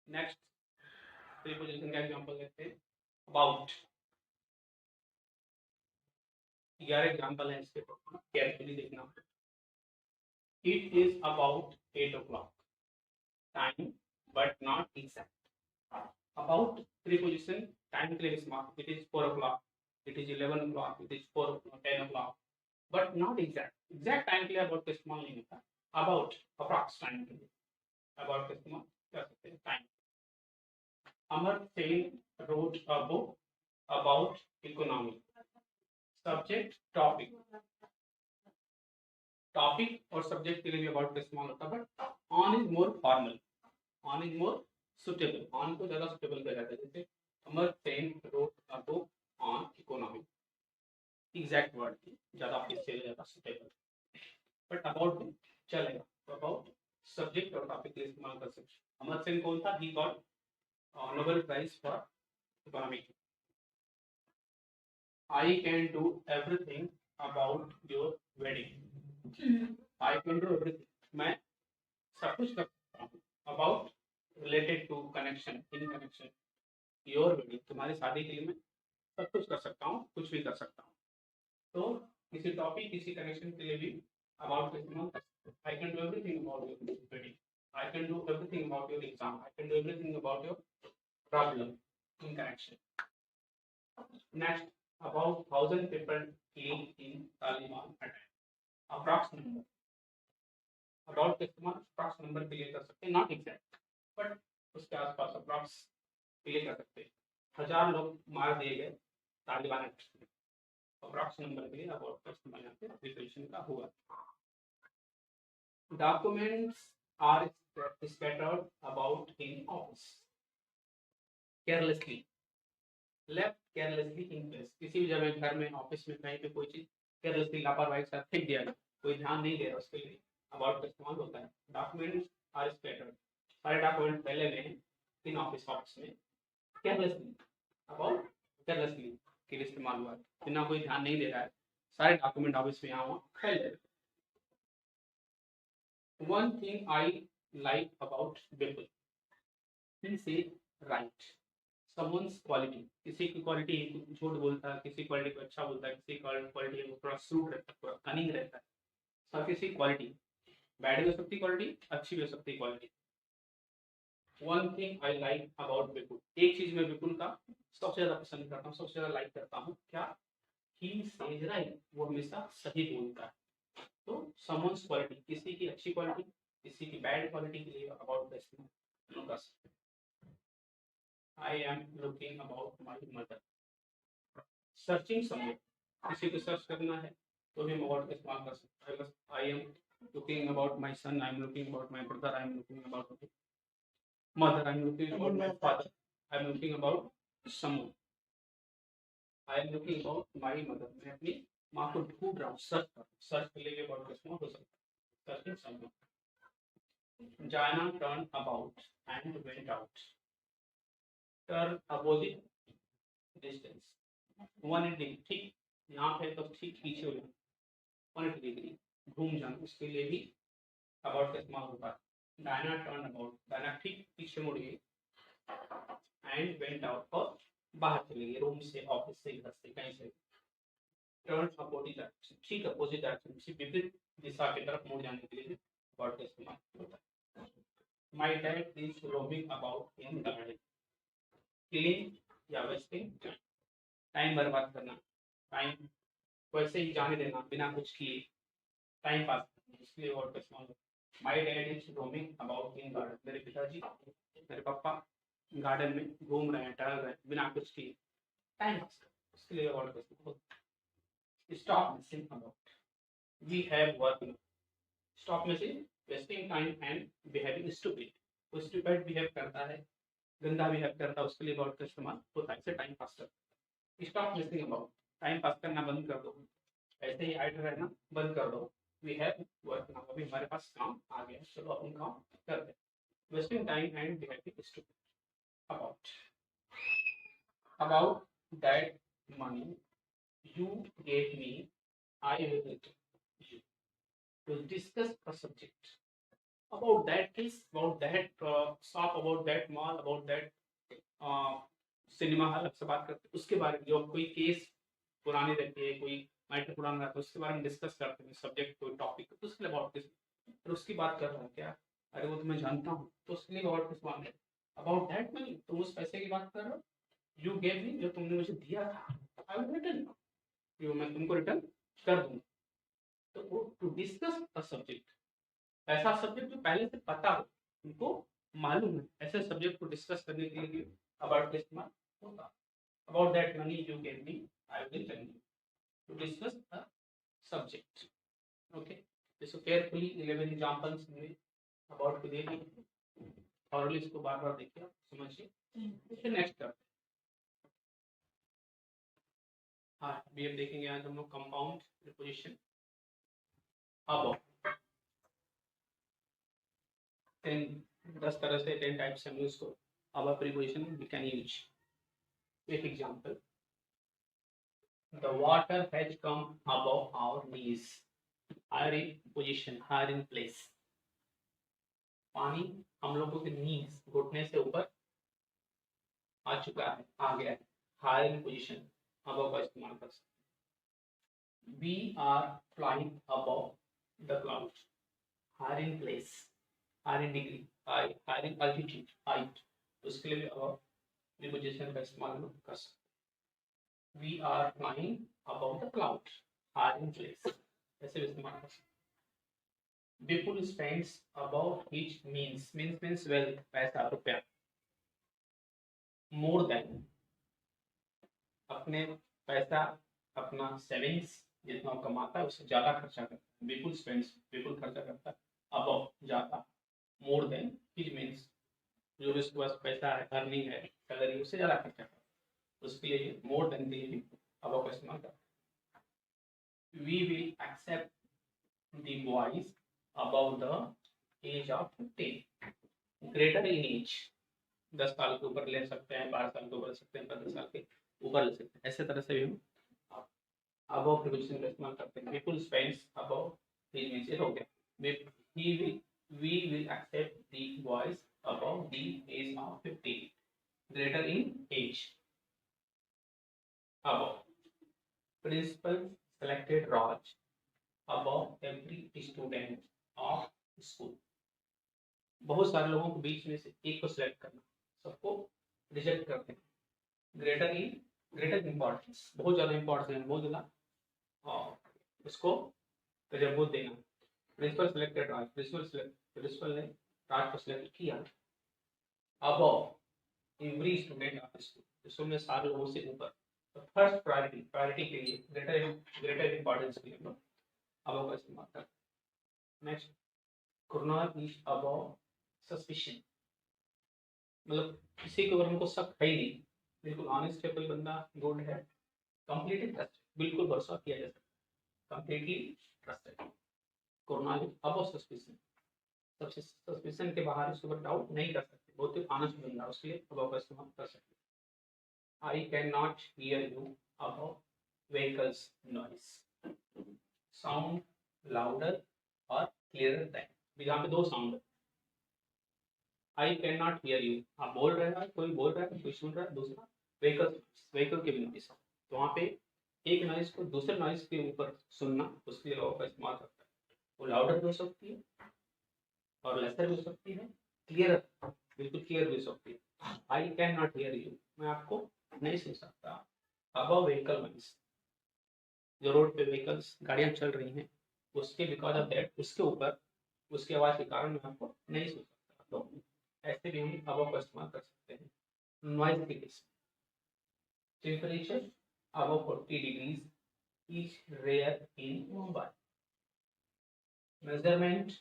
Next preposition का example लेते हैं। अबाउट 11 एग्जांपल है इसके, केयरफुली देखना। It is about 8 o'clock time but not exact. About preposition time के लिए इस्तेमाल, it is 4 o'clock, it is 11 o'clock, it is 4 o'clock, 10 o'clock, but not exact. Exact time के लिए अबाउट का इस्तेमाल नहीं होता। अबाउट अप्रॉक्स टाइम के लिए अबाउट का इस्तेमाल कर सकते हैं। Time. Amar Sen wrote a book about economy. Subject topic, topic और सब्जेक्ट के लिए भी अबाउट का इस्तेमाल होता है, but on is more formal, on is more suitable, on को ज्यादा सुटेबल किया जाता है। जैसे Amar Sen wrote a book on economy, exact word की ज्यादा ऑफिशियल, ज्यादा सुटेबल, बट अबाउट भी चलेगा। तो अबाउट सब्जेक्ट और टॉपिक के लिए इस्तेमाल कर सकते हैं। अमर सेन कौन था? He got Nobel prize for economy. I can do everything about your wedding. I can do everything. मैं सब कुछ कर सकता हूँ। About related to connection, in connection, your wedding, तुम्हारी शादी के लिए मैं सब कुछ कर सकता हूँ, कुछ भी कर सकता हूँ। तो किसी टॉपिक, किसी कनेक्शन के लिए भी about का इस्तेमाल कर सकते हो। I can do everything about your wedding. I can do everything about your exam. I can do everything about your problem in connection. Next, about 1,000 people live in Taliban at time. Approx number. About का इस्तेमाल approx number के लिए कर सकते हैं, not exact, but उसके आसपास approx के लिए कर सकते हैं। 1,000 लोग मार दिए गए तालिबान अटैक में। approx number के लिए about का इस्तेमाल यहाँ पे प्रिपरेशन का हुआ। Documents are scattered about in office. Carelessly. Left carelessly in place, किसी भी जगह, घर में, ऑफिस में, कहीं पे कोई चीज केयरलेसली, लापरवाही के साथ फेंक दिया गया, कोई ध्यान नहीं दे रहा, उसके लिए अबाउट का इस्तेमाल होता है। डॉक्यूमेंट्स आर स्कैटर्ड, सारे डॉक्यूमेंट फैले हुए हैं इन ऑफिस में, केयरलेसली, अबाउट केयरलेसली के लिए इस्तेमाल हुआ है, बिना कोई ध्यान नहीं दे रहा है, सारे डॉक्यूमेंट ऑफिस में यहाँ वहाँ फैले। One thing I like about people, he say right. Someone's quality, किसी की क्वालिटी झूठ बोलता है, किसी क्वालिटी को अच्छा बोलता है, किसी क्वालिटी को थोड़ा सूट रहता है, थोड़ा कनिंग रहता है। सब किसी क्वालिटी, बैड भी हो सकती क्वालिटी, अच्छी भी हो सकती quality. One thing I like about Vipul, एक चीज मैं विपुल का सबसे ज्यादा पसंद करता हूँ, सबसे ज्यादा लाइक करता हूँ, क्या? ही सेज राइट, वो हमेशा सही बोलता है। तो समवन्स क्वालिटी, किसी की अच्छी क्वालिटी, किसी की बैड क्वालिटी के लिए अबाउट का इस्तेमाल कर सकते हैं। I am looking about my mother. Searching someone, किसी को सर्च करना है तो भी अबाउट का इस्तेमाल कर सकते हैं। I am looking about my son, I am looking about my brother, I am looking about my mother, I am looking about my father, I am looking about someone, I am looking about my mother, मैं अपनी माँ को ढूंढ रहा हूँ, search कर, search के लिए अबाउट का इस्तेमाल हो सकता है। Searching someone. जाना turn about and went out. Turn opposite distance, 180 degree, ठीक यहाँ पे तो ठीक पीछे हो जाना, 180 डिग्री घूम जाना, उसके लिए भी अबाउट का इस्तेमाल होता है। डायना टर्न अबाउट, डायना ठीक पीछे मुड़ गई, एंड वेंट आउट, और बाहर चली गई, रूम से, ऑफिस से, घर से, कहीं से। टर्न अपोजिट डायरेक्शन, ठीक अपोजिट डायरेक्शन, विपरीत दिशा की तरफ मुड़ जाने के लिए भी अबाउट का इस्तेमाल होता है। My dad is roaming about in garden. Killing या वेस्टिंग टाइम बर्बाद करना, टाइम वैसे ही जाने देना बिना कुछ किए, टाइम पास करना, इसलिए वर्ड का इस्तेमाल। My dad is roaming about in garden, मेरे पिताजी, मेरे पापा गार्डन में घूम रहे हैं, टहल रहे हैं बिना कुछ किए, टाइम पास करना, इसके लिए वर्ड का इस्तेमाल। Stop missing about, we have work now. Stop missing wasting time and behaving stupid, वो स्टूपिड बिहेव करता है, गंदा बिहेव करता है, उसके लिए वर्ड का इस्तेमाल होता है, इसे टाइम पास करता है। Stop missing about, time pass करना बंद कर दो, ऐसे ही आइड रहना बंद कर दो। वी हैव वर्क नाउ, अभी हमारे पास काम आ गया, चलो अपन काम करते हैं। Wasting time and behaving stupid. About, about that money you gave me, I will return you. To discuss a subject, about that case, about that shop, about that mall, about that cinema hall से बात करते हैं, उसके बारे में जो कोई case पुरानी रहती है, कोई मैटर पुराना रहता है, उसके बारे में डिस्कस करते हैं, सब्जेक्ट कोई टॉपिक तो उसके लिए अबाउट किस, फिर उसकी बात कर रहा है क्या, अरे वो तो मैं जानता हूँ, तो उसके लिए अबाउट किस बात है, अबाउट दैट मनी, तुम उस पैसे की बात कर रहे हो, यू गेव मी, जो तुमने मुझे दिया था, आई विल रिटर्न यू, मैं तुमको रिटर्न कर दूंगा। तो वो टू डिस्कस अ सब्जेक्ट, ऐसा सब्जेक्ट जो पहले से पता हो, उनको मालूम है, ऐसे सब्जेक्ट को डिस्कस करने के लिए अबाउट का इस्तेमाल होगा। About that money you gave me, I will tell you, to discuss the subject. Okay, इसको केयरफुली 11 एग्जांपल्स में अबाउट को देखिए, और इसको बार बार देखिए, समझिए, फिर नेक्स्ट करते हैं। हाँ, अभी हम देखेंगे आज हम लोग कंपाउंड प्रीपोजिशन। अब 10 तरह से 10 टाइप्स हम इसको अब प्रीपोजिशन वी कैन यूज। एक example, the water has come above our knees, higher in position, higher in place, पानी हम लोगों के नीज, घुटने से ऊपर आ चुका है, आ गया है, higher in position, above का इस्तेमाल कर सकते हैं। we are flying above the clouds, higher in place, higher in degree, higher in altitude, height, उसके लिए भी above प्रीपोजिशन का इस्तेमाल हम लोग कर सकते हैं। We are flying above the clouds, higher in place, ऐसे भी इस्तेमाल कर सकते हैं। Vipul spends above his means wealth, पैसा, रुपया, more than, अपने पैसा, अपना सेविंग्स जितना कमाता है उससे ज्यादा खर्चा करता है। Vipul spends, Vipul खर्चा करता है, above, ज्यादा, more than his means, जो भी उसके पास पैसा है, अर्निंग है, सैलरी, उससे ज्यादा खर्चा करता है, उसके लिए मोर देन के लिए above का इस्तेमाल करता है। We will accept the boys above the age of 15, greater in age, 10 साल के ऊपर ले सकते हैं, 12 साल के ऊपर ले सकते हैं, 15 साल के ऊपर ले सकते हैं, ऐसे तरह से भी हम above प्रीपोजिशन का इस्तेमाल करते हैं। People spends above his means, ये हो गया। We will accept the boys above the age of 15, greater in age, above। Principal selected Raj above every student of school, बहुत सारे लोगों के बीच में से एक को सिलेक्ट करना, सबको रिजेक्ट करते हैं। ग्रेटर इंपॉर्टेंस, बहुत ज्यादा इंपॉर्टेंस है, बहुत ज्यादा, और उसको तजब्बुत देना। प्रिंसिपल सिलेक्टेड राज, प्रिंसिपल ने राज को सिलेक्ट किया above every student of school, school में सारे लोगों से ऊपर। तो फर्स्ट प्रायोरिटी के लिए, ग्रेटर इंपॉर्टेंस के लिए हम लोग अबव का इस्तेमाल करते हैं। Next, Krunal is above suspicion, मतलब किसी के ऊपर हमको शक है ही नहीं, बिल्कुल ऑनेस्ट है कोई बंदा, गुड है, कंप्लीटली ट्रस्ट, बिल्कुल भरोसा किया जा सकता है, completely trusted. Krunal is above suspicion, सबसे सस्पिशन के बाहर उसके ऊपर डाउट नहीं कर सकते, बहुत ही ऑनेस्ट बंदा, उसके लिए अबव का इस्तेमाल कर सकते हैं। I cannot hear you above vehicles noise, sound louder or clearer than, यहाँ पे दो साउंड है। I cannot hear you, आप बोल रहे हैं, कोई बोल रहा है, कोई सुन रहा है, दूसरा व्हीकल के भी नॉइस, तो वहाँ पे एक नॉइस को दूसरे नॉइस के ऊपर सुनना, उसके लिए का इस्तेमाल करता है। वो लाउडर भी हो सकती है और लेसर भी हो सकती है, क्लियर, बिल्कुल क्लियर भी हो सकती है। I can not here you, मैं आपको नहीं सुन सकता। अबव व्हीकल नॉइस, जो रोड पे व्हीकल्स, गाड़ियां चल रही हैं, उसके बिकॉज ऑफ दैट, उसके ऊपर, उसकी आवाज के कारण मैं आपको नहीं सुन सकता, तो ऐसे भी हम अबव का इस्तेमाल कर सकते हैं। नॉइज के case, temperature above 40 degrees is rare in Mumbai, measurement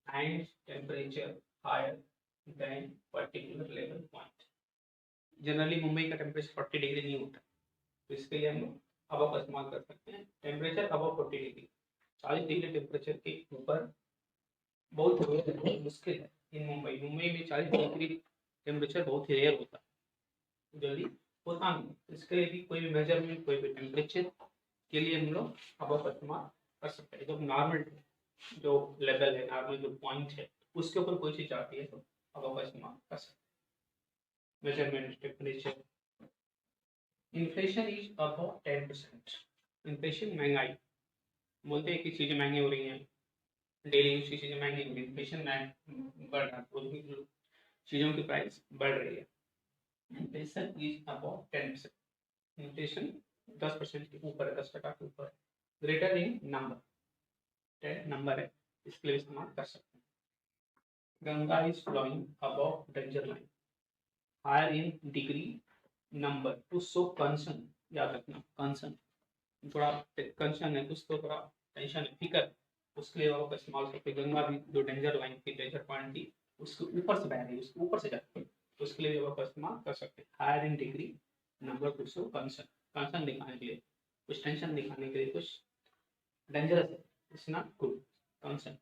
and temperature higher than particular level point, generally Mumbai का टेम्परेचर 40 डिग्री नहीं होता, तो इसके लिए हम लोग अबव का इस्तेमाल कर सकते हैं। Temperature above 40 degree, 40 degree temperature के ऊपर बहुत मुश्किल है इन मुंबई में 40 डिग्री टेम्परेचर बहुत ही रेयर होता है, जल्दी होता नहीं, इसके लिए भी कोई भी मेजरमेंट, कोई भी टेम्परेचर के लिए हम लोग अबव का इस्तेमाल कर सकते हैं। जब नॉर्मल जो लेवल है, नॉर्मल जो पॉइंट है, उसके ऊपर कोई चीज आती है तो अब का इस्तेमाल कर सकते। Measurement, temperature. Inflation is about 10%। Inflation महंगाई, बोलते हैं कि चीजें महंगी हो रही हैं, डेली यूज की चीजें महंगी हो रही है, इन्फ्लेशन बढ़ रहा है, चीजों की प्राइस बढ़ रही है। Inflation is about 10%। इन्फ्लेशन 10% के ऊपर है, 10% के ऊपर है। ग्रेटर इन नंबर, 10 नंबर है, इसके लिए इस्तेमाल कर सकते हैं। Ganga is flowing above danger line, higher in degree number to show concern. याद रखना, कंसर्न, थोड़ा कंसर्न है, कुछ तो थोड़ा टेंशन है, फिकर, उसके लिए आप इस्तेमाल करते। गंगा भी जो डेंजर लाइन थी, डेंजर पॉइंट थी, उसके ऊपर से बह रही है, उसके ऊपर से जाती है, तो उसके लिए आप इस्तेमाल कर सकते हैं। Higher in degree number to show concern, concern दिखाने के लिए, कुछ टेंशन दिखाने के लिए, कुछ डेंजरस है, it's not good, concern.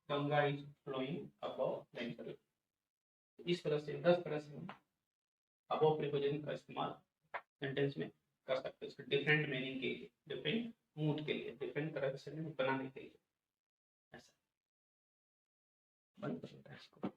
Ganga is flowing above danger. इस तरह से 10 तरह से अबव प्रीपोजिशन का इस्तेमाल सेंटेंस में कर सकते हैं, डिफरेंट मीनिंग के लिए, डिफरेंट मूड के लिए, डिफरेंट तरह से बनाने के लिए। ऐसा बंद कर सकते हैं इसको।